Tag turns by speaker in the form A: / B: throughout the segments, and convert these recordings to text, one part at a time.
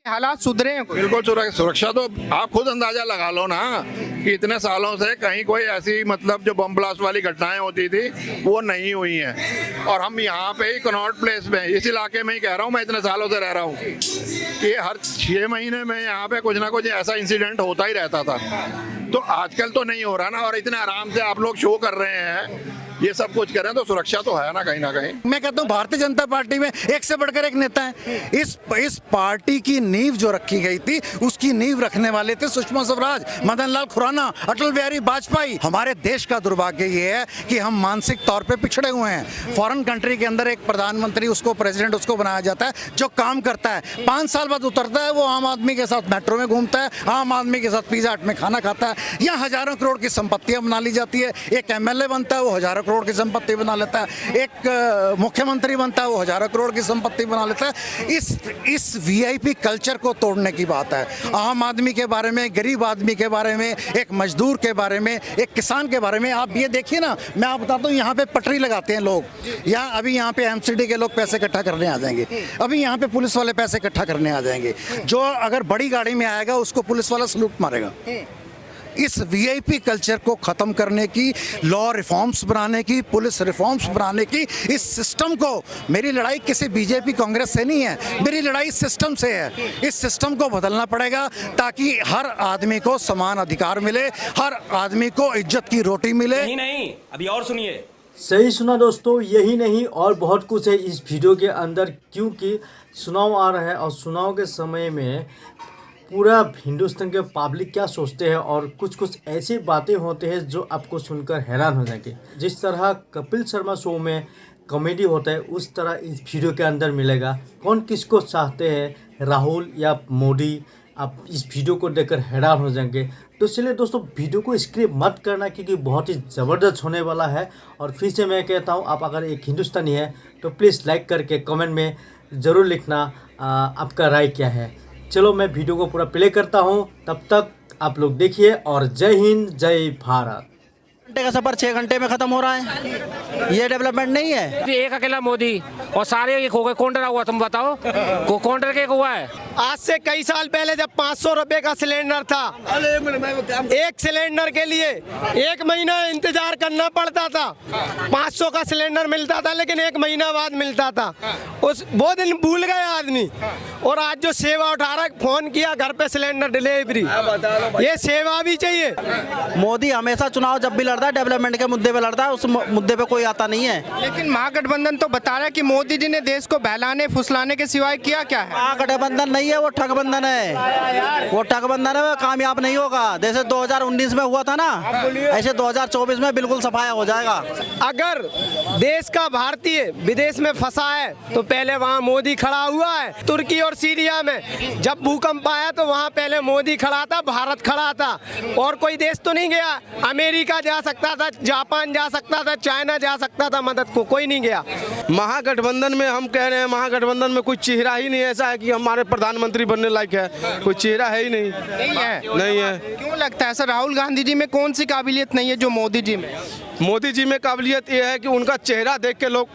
A: हालात सुधरे हैं कुछ?
B: बिल्कुल सुरक्षा तो आप खुद अंदाजा लगा लो ना कि इतने सालों से कहीं कोई ऐसी मतलब जो बम ब्लास्ट वाली घटनाएं होती थी वो नहीं हुई हैं। और हम यहाँ पे ही कनॉट प्लेस में इस इलाके में ही कह रहा हूँ, मैं इतने सालों से रह रहा हूँ कि हर 6 महीने में यहाँ पे कुछ ना कुछ ऐसा इंसिडेंट होता ही रहता था। तो आजकल तो नहीं हो रहा ना, और इतने आराम से आप लोग शो कर रहे हैं, ये सब कुछ करें तो सुरक्षा तो है ना कहीं ना कहीं।
C: मैं कहता हूँ भारतीय जनता पार्टी में एक से बढ़कर एक नेता है। इस पार्टी की नींव जो रखी गई थी उसकी नींव रखने वाले थे सुषमा स्वराज, मदन लाल खुराना, अटल बिहारी वाजपेयी। हमारे देश का दुर्भाग्य ये है कि हम मानसिक तौर पे पिछड़े हुए हैं। फॉरेन कंट्री के अंदर एक प्रधानमंत्री उसको प्रेसिडेंट उसको बनाया जाता है जो काम करता है, 5 साल बाद उतरता है, वो आम आदमी के साथ मेट्रो में घूमता है, आम आदमी के साथ पिज्जा हट में खाना खाता है, या हजारों करोड़ की संपत्तियां बना ली जाती है। एक MLA बनता है, वो हजारों करोड़ की संपत्ति बना लेता है। एक मुख्यमंत्री बनता है, वो हजारों करोड़ की संपत्ति बना लेता है। इस VIP कल्चर को तोड़ने की बात है। आम आदमी के बारे में, गरीब आदमी के बारे में, एक मजदूर के बारे में, एक किसान के बारे में आप ये देखिए ना। मैं आप बताता हूँ, यहाँ पे पटरी लगाते हैं लोग, अभी यहाँ पे MCD के लोग पैसे इकट्ठा करने आ जाएंगे, अभी यहाँ पे पुलिस वाले पैसे इकट्ठा करने आ जाएंगे। जो अगर बड़ी गाड़ी में आएगा उसको पुलिस वाला सलूट मारेगा। इस VIP कल्चर को खत्म करने की, लॉ रिफॉर्म्स बनाने की, पुलिस रिफॉर्म्स बनाने की, इस सिस्टम को, मेरी लड़ाई किसी BJP कांग्रेस से नहीं है, मेरी लड़ाई सिस्टम से है। इस सिस्टम को बदलना पड़ेगा ताकि हर आदमी को समान अधिकार मिले, हर आदमी को इज्जत की रोटी मिले।
D: नहीं, अभी और सुनिए।
E: सही सुना दोस्तों, यही नहीं और बहुत कुछ है इस वीडियो के अंदर, क्योंकि चुनाव आ रहा है और चुनाव के समय में पूरा हिंदुस्तान के पब्लिक क्या सोचते हैं और कुछ ऐसी बातें होते हैं जो आपको सुनकर हैरान हो जाएंगे। जिस तरह कपिल शर्मा शो में कॉमेडी होता है उस तरह इस वीडियो के अंदर मिलेगा। कौन किसको चाहते हैं, राहुल या मोदी, आप इस वीडियो को देखकर हैरान हो जाएंगे। तो चलिए दोस्तों, वीडियो को स्किप मत करना क्योंकि बहुत ही ज़बरदस्त होने वाला है। और फिर से मैं कहता हूँ, आप अगर एक हिंदुस्तानी है तो प्लीज़ लाइक करके कमेंट में ज़रूर लिखना आपका राय क्या है। चलो मैं वीडियो को पूरा प्ले करता हूँ, तब तक आप लोग देखिए। और जय हिंद, जय भारत।
C: घंटे का सफर 6 घंटे में खत्म हो रहा है, ये डेवलपमेंट नहीं है।
F: एक अकेला मोदी और सारे एक हो गए। कौन डरा हुआ, तुम बताओ, कौन डर के हुआ है?
G: आज से कई साल पहले जब 500 रुपए का सिलेंडर था, एक सिलेंडर के लिए 1 महीना इंतजार करना पड़ता था। 500 का सिलेंडर मिलता था लेकिन 1 महीना बाद मिलता था। वो दिन भूल गए आदमी। और आज जो सेवा उठा रहा है, फोन किया घर पे सिलेंडर डिलीवरी, ये सेवा भी चाहिए।
C: मोदी हमेशा चुनाव जब भी लड़ता है डेवलपमेंट के मुद्दे पे लड़ता है, उस मुद्दे पे कोई आता नहीं है।
A: लेकिन महागठबंधन तो बता रहा है कि मोदी जी ने देश को बहलाने फुसलाने के सिवाय किया क्या है?
C: महागठबंधन नहीं है, वो ठगबंधन है। वो ठगबंधन है, वो कामयाब नहीं होगा। जैसे 2019 में हुआ था ना, ऐसे 2024 में बिल्कुल सफाया हो जाएगा।
G: अगर देश का भारतीय विदेश में फंसा है तो पहले वहाँ मोदी खड़ा हुआ है। तुर्की और सीरिया में जब भूकंप आया तो वहाँ पहले मोदी खड़ा था, भारत खड़ा था, और कोई देश तो नहीं गया। अमेरिका जा सकता था, जापान जा सकता था, चाइना जा सकता था, मदद को कोई नहीं गया।
H: महागठबंधन में हम कह रहे हैं, महागठबंधन में कोई चेहरा ही नहीं ऐसा है कि हमारे प्रधानमंत्री बनने लायक है। कोई चेहरा है ही नहीं। नहीं है।
A: क्यों लगता है सर? राहुल गांधी जी में कौन सी काबिलियत नहीं है जो मोदी जी में?
H: मोदी जी में काबिलियत ये है कि उनका चेहरा देख के लोग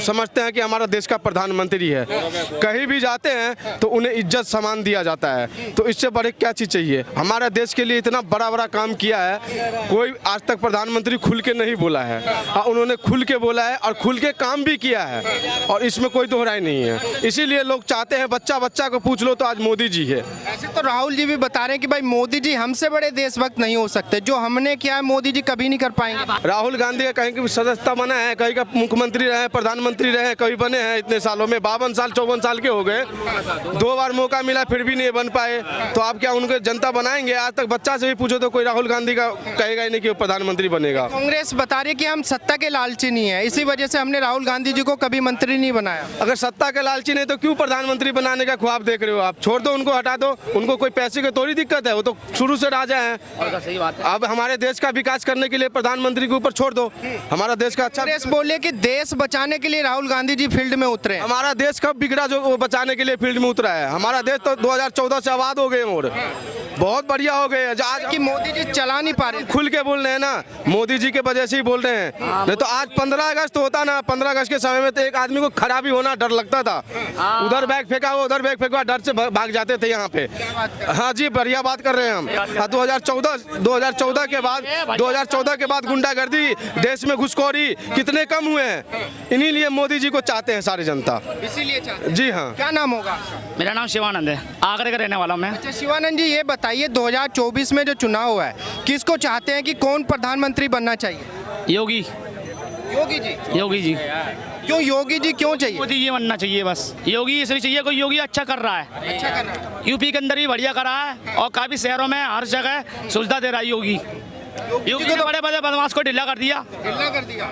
H: समझते हैं कि हमारा देश का प्रधानमंत्री है। कहीं भी जाते हैं तो उन्हें इज्जत सम्मान दिया जाता है। तो इससे बड़े क्या चीज़ चाहिए? हमारे देश के लिए इतना बड़ा काम किया है, कोई आज तक प्रधानमंत्री खुल के नहीं बोला है। हाँ, उन्होंने खुल के बोला है और खुल के काम भी किया है, और इसमें कोई दोहराई नहीं है। इसीलिए लोग चाहते हैं, बच्चा को पूछ लो तो आज मोदी जी है।
A: ऐसे तो राहुल जी भी बता रहे हैं कि भाई मोदी जी हमसे बड़े देशभक्त नहीं हो सकते, जो हमने किया है मोदी जी कभी नहीं कर पाएंगे।
H: राहुल गांधी का कहीं की सदस्यता बना है, कहीं का मुख्यमंत्री रहे, प्रधानमंत्री रहे, कभी बने हैं। इतने सालों में 52 साल 54 साल के हो गए, 2 बार मौका मिला फिर भी नहीं बन पाए। तो आप क्या उनको जनता बनाएंगे? आज तक बच्चा से भी पूछो तो कोई राहुल गांधी का कहेगा ही नहीं कि वो प्रधानमंत्री बनेगा।
A: कांग्रेस बता रही है कि हम सत्ता के लालची नहीं है, इसी वजह से हमने राहुल गांधी जी को कभी मंत्री नहीं बनाया।
H: अगर सत्ता के लालची नहीं तो क्यों प्रधानमंत्री बनाने का ख्वाब देख रहे हो आप? छोड़ दो उनको, हटा दो उनको। कोई पैसे की थोड़ी दिक्कत है, वो तो शुरू से राजा है।
F: सही बात है।
H: अब हमारे देश का विकास करने के लिए प्रधानमंत्री के ऊपर छोड़ दो, हमारा देश का अच्छा।
A: कांग्रेस बोले कि देश बचाने के लिए राहुल गांधी जी फील्ड में उतरे।
H: हमारा देश कब बिगड़ा जो वो बचाने के लिए फील्ड में उतरा है? हमारा देश तो 2014 से आबाद हो गए। और बहुत बढ़िया हो गए हैं। आज
A: कि मोदी जी चला नहीं पा रहे थे।
H: खुल के बोल रहे हैं ना, मोदी जी के वजह से ही बोल रहे हैं। नहीं तो आज 15 अगस्त होता ना, 15 अगस्त के समय में तो एक आदमी को खड़ा भी होना डर लगता था। उधर बैग फेंका हुआ, उधर बैग फेंका, डर से भाग जाते थे यहाँ पे। हाँ जी, बढ़िया बात कर रहे हैं हम। 2014 के बाद गुंडागर्दी, देश में घुसखोरी कितने कम हुए हैं। इन्हीं लिए मोदी जी को चाहते हैं सारी जनता।
A: इसीलिए चाहते हैं।
H: जी हाँ।
A: क्या नाम होगा?
D: मेरा नाम शिवानंद है, आगरा का रहने वाला हूं मैं।
A: अच्छा शिवानंद जी, ये बताइए 2024 में जो चुनाव हुआ है, किसको चाहते हैं कि कौन प्रधानमंत्री बनना चाहिए?
D: योगी
A: योगी जी।
D: योगी जी।
A: क्यों योगी जी क्यों चाहिए?
D: मोदी जी बनना चाहिए बस। योगी इसलिए चाहिए, कोई योगी अच्छा कर रहा है।
A: अच्छा कर रहा है।
D: यूपी के अंदर भी बढ़िया कर रहा है और काफी शहरों में हर जगह सुविधा दे रहा है योगी। योगी को तो बड़े बड़े बदमाश को ढीला कर दिया।
A: ढीला कर दिया।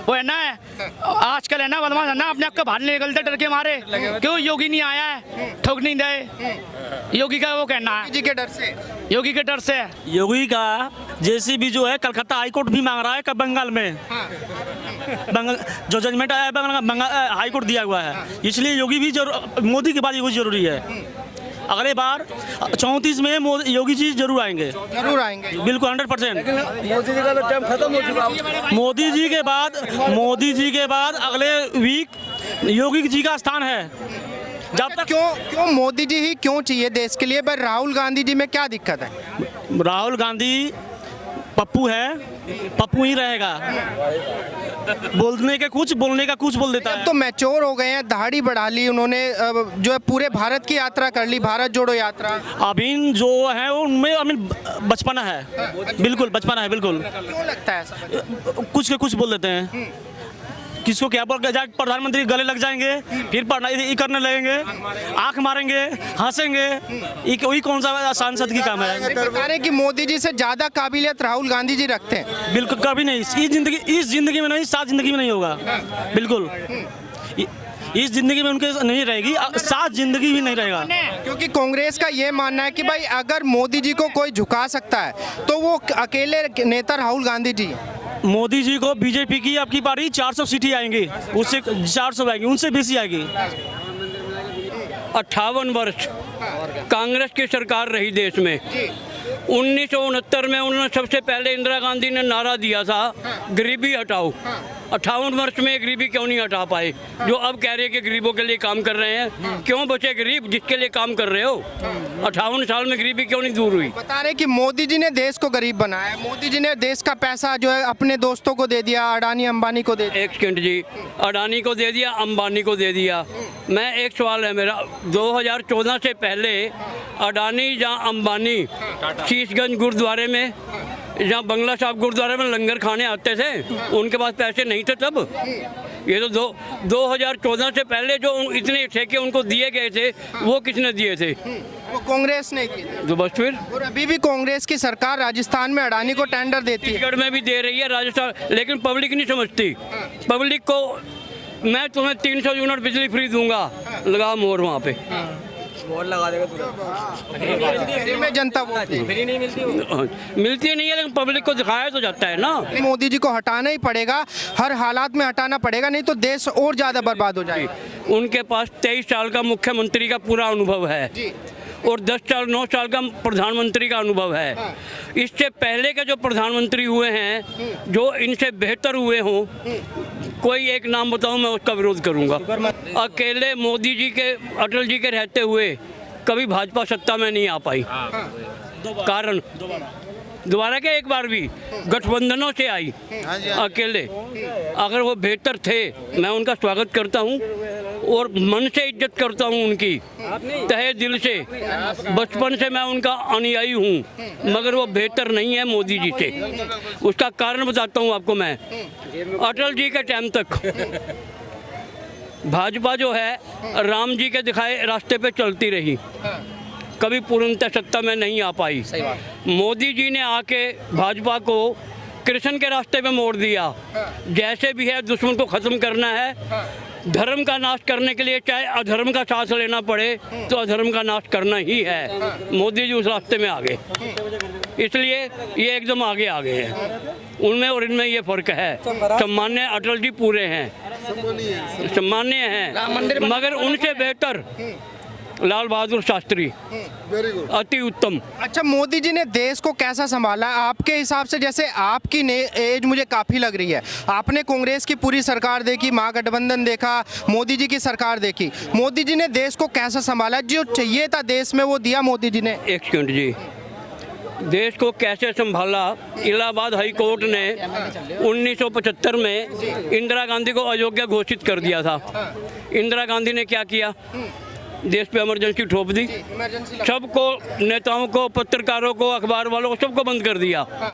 D: वो है ना, आजकल है ना बदमाश है ना, अपने आप को बाहर नहीं निकलते डर के मारे। क्यों योगी नहीं आया है, ठोक नहीं दे। योगी का वो कहना है,
A: जी के डर से।
D: योगी के डर से।
I: योगी का जेसीबी जो है कलकत्ता हाईकोर्ट भी मांग रहा है बंगाल में। जो जजमेंट आया है हाईकोर्ट दिया हुआ है, इसलिए योगी भी मोदी के बाद योगी जरूरी है। अगले बार 34 में योगी जी जरूर आएंगे।
A: जरूर आएंगे
I: बिल्कुल 100%।
G: मोदी जी का तो टाइम खत्म हो चुका।
I: मोदी जी के बाद अगले वीक योगी जी का स्थान है। जब तक
A: क्यों मोदी जी ही क्यों चाहिए देश के लिए? भाई राहुल गांधी जी में क्या दिक्कत है?
I: राहुल गांधी पप्पू है, पप्पू ही रहेगा। बोलने का कुछ बोल देता है।
A: तो मैच्योर हो गए हैं, दाढ़ी बढ़ा ली उन्होंने, जो है पूरे भारत की यात्रा कर ली, भारत जोड़ो यात्रा।
I: अभी जो है उनमें बचपना है, बिल्कुल बचपना है बिल्कुल।
A: क्यों लगता है ऐसा?
I: कुछ के कुछ बोल देते हैं। किसको क्या बोल जाए, प्रधानमंत्री गले लग जाएंगे, फिर ये करने लगेंगे, आंख मारेंगे, हंसेंगे। वही कौन सा सांसद की काम है?
A: बता रहे कि मोदी जी से ज्यादा काबिलियत राहुल गांधी जी रखते हैं।
I: बिल्कुल कभी नहीं, इस जिंदगी में नहीं, सात जिंदगी में नहीं होगा। बिल्कुल इस जिंदगी में उनके नहीं रहेगी, सात जिंदगी भी नहीं रहेगा।
A: क्योंकि कांग्रेस का ये मानना है कि भाई अगर मोदी जी को कोई झुका सकता है तो वो अकेले नेता राहुल गांधी जी।
I: मोदी जी को बीजेपी की आपकी पार्टी 400 सीटें आएंगी, उससे 400 आएंगी, उनसे बेसी आएगी।
J: 58 वर्ष कांग्रेस की सरकार रही देश में। 1969 में उन्होंने सबसे पहले इंदिरा गांधी ने नारा दिया था गरीबी हटाओ। 58 वर्ष में गरीबी क्यों नहीं हटा पाए? जो अब कह रहे हैं कि गरीबों के लिए काम कर रहे हैं, क्यों बचे गरीब जिसके लिए काम कर रहे हो? 58 साल में गरीबी क्यों नहीं दूर हुई?
A: बता रहे कि मोदी जी ने देश को गरीब बनाया है, मोदी जी ने देश का पैसा जो है अपने दोस्तों को दे दिया, अडानी अंबानी को दे दिया।
J: एक सेकंड जी, अडानी को दे दिया, अंबानी को दे दिया। मैं एक सवाल है मेरा, 2014 से पहले अडानी या अंबानी शीशगंज गुरुद्वारे में जहाँ बंगला साहब गुरुद्वारे में लंगर खाने आते थे, उनके पास पैसे नहीं थे तब? ये तो 2014 से पहले जो इतने ठेके उनको दिए गए थे, वो किसने दिए थे?
A: वो कांग्रेस ने किए।
J: तो बस फिर
A: और अभी भी कांग्रेस की सरकार राजस्थान में अडानी को टेंडर देती है।
J: छत्तीसगढ़ में भी दे रही है, राजस्थान, लेकिन पब्लिक नहीं समझती। पब्लिक को मैं तुम्हें 300 यूनिट बिजली फ्री दूंगा, लगा मोहर वहाँ पे।
G: लगा देगा
A: में जनता वोट
J: मिलती नहीं है, लेकिन पब्लिक को दिखाया तो जाता है ना।
A: मोदी जी को हटाना ही पड़ेगा, हर हालात में हटाना पड़ेगा, नहीं तो देश और ज्यादा बर्बाद हो जाएगा।
J: उनके पास 23 साल का मुख्यमंत्री का पूरा अनुभव है और 9 साल का प्रधानमंत्री का अनुभव है। इससे पहले के जो प्रधानमंत्री हुए हैं, जो इनसे बेहतर हुए हों, कोई एक नाम बताऊं, मैं उसका विरोध करूंगा। अकेले मोदी जी के, अटल जी के रहते हुए कभी भाजपा सत्ता में नहीं आ पाई। कारण दोबारा क्या, एक बार भी गठबंधनों से आई अकेले। अगर वो बेहतर थे, मैं उनका स्वागत करता हूं और मन से इज्जत करता हूं उनकी, तहे दिल से। बचपन से मैं उनका अनुयायी हूं, मगर वो बेहतर नहीं है मोदी जी से। उसका कारण बताता हूं आपको मैं। अटल जी के टाइम तक भाजपा जो है राम जी के दिखाए रास्ते पे चलती रही, कभी पूर्णतः सत्ता में नहीं आ पाई। मोदी जी ने आके भाजपा को कृष्ण के रास्ते पे मोड़ दिया। जैसे भी है, दुश्मन को ख़त्म करना है, धर्म का नाश करने के लिए चाहे अधर्म का साथ लेना पड़े तो अधर्म का नाश करना ही है। मोदी जी उस रास्ते में आ गए, इसलिए ये एकदम आगे आ गए हैं। उनमें और इनमें ये फर्क है। सम्मान्य अटल जी पूरे हैं, सम्मान्य हैं, मगर उनसे बेहतर लाल बहादुर शास्त्री, अति उत्तम।
A: अच्छा, मोदी जी ने देश को कैसा संभाला आपके हिसाब से? जैसे आपकी एज मुझे काफ़ी लग रही है, आपने कांग्रेस की पूरी सरकार देखी, महागठबंधन देखा, मोदी जी की सरकार देखी, मोदी जी ने देश को कैसा संभाला? जो चाहिए था देश में वो दिया मोदी जी ने?
J: एक सेकंड जी, देश को कैसे संभाला? इलाहाबाद हाई कोर्ट ने 1975 में इंदिरा गांधी को अयोग्य घोषित कर दिया था। इंदिरा गांधी ने क्या किया? देश पे इमरजेंसी ठोप दी, सबको, नेताओं को, पत्रकारों को, अखबार वालों को, सबको बंद कर दिया।